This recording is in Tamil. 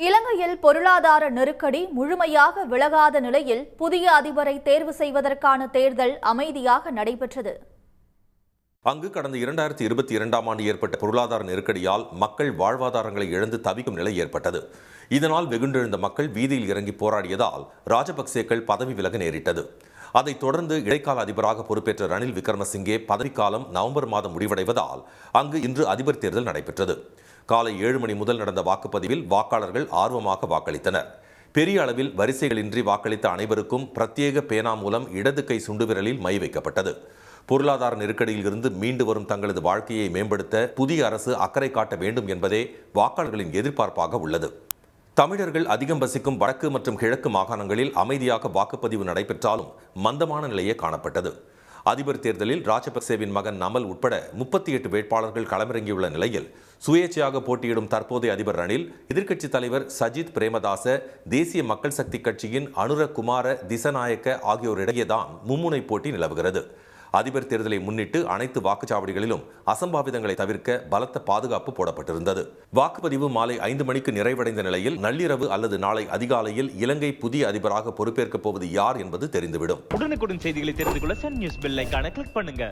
இலங்கையில் பொருளாதார நெருக்கடி முழுமையாக விலகாத நிலையில் புதிய அதிபரை தேர்வு செய்வதற்கான தேர்தல் அமைதியாக நடைபெற்றது. அங்கு கடந்த 2022ஆம் ஆண்டு ஏற்பட்ட பொருளாதார நெருக்கடியால் மக்கள் வாழ்வாதாரங்களை இழந்து தவிக்கும் நிலை ஏற்பட்டது. இதனால் வெகுண்டெழுந்த மக்கள் வீதியில் இறங்கி போராடியதால் ராஜபக்சேக்கள் பதவி விலக நேரிட்டது. அதைத் தொடர்ந்து இடைக்கால அதிபராக பொறுப்பேற்ற ரணில் விக்ரமசிங்கே பதவிக்காலம் நவம்பர் மாதம் முடிவடைவதால் அங்கு இன்று அதிபர் தேர்தல் நடைபெற்றது. காலை 7 மணி முதல் நடந்த வாக்குப்பதிவில் வாக்காளர்கள் ஆர்வமாக வாக்களித்தனர். பெரிய அளவில் வரிசைகளின்றி வாக்களித்த அனைவருக்கும் பிரத்யேக பேனா மூலம் இடது கை சுண்டுவிரலில் மை வைக்கப்பட்டது. பொருளாதார நெருக்கடியில் இருந்து மீண்டு வரும் தங்களது வாழ்க்கையை மேம்படுத்த புதிய அரசு அக்கறை காட்ட வேண்டும் என்பதே வாக்காளர்களின் எதிர்பார்ப்பாக உள்ளது. தமிழர்கள் அதிகம் வசிக்கும் வடக்கு மற்றும் கிழக்கு மாகாணங்களில் அமைதியாக வாக்குப்பதிவு நடைபெற்றாலும் மந்தமான நிலையே காணப்பட்டது. அதிபர் தேர்தலில் ராஜபக்சேவின் மகன் நமல் உட்பட 38 வேட்பாளர்கள் களமிறங்கியுள்ள நிலையில் சுயேட்சையாக போட்டியிடும் தற்போதைய அதிபர் ரணில், எதிர்க்கட்சித் தலைவர் சஜித் பிரேமதாச, தேசிய மக்கள் சக்தி கட்சியின் அனுர குமார திசநாயக்க ஆகியோரிடையேதான் மும்முனை போட்டி நிலவுகிறது. அதிபர் தேர்தலை முன்னிட்டு அனைத்து வாக்குச்சாவடிகளிலும் அசம்பாவிதங்களை தவிர்க்க பலத்த பாதுகாப்பு போடப்பட்டிருந்தது. வாக்குப்பதிவு மாலை 5 மணிக்கு நிறைவடைந்த நிலையில் நள்ளிரவு அல்லது நாளை அதிகாலையில் இலங்கை புதிய அதிபராக பொறுப்பேற்கப் போவது யார் என்பது தெரிந்துவிடும். உடனுக்குடன் செய்திகளை தெரிந்து கொள்ள சன் நியூஸ் பெல் ஐகானை கிளிக் பண்ணுங்க.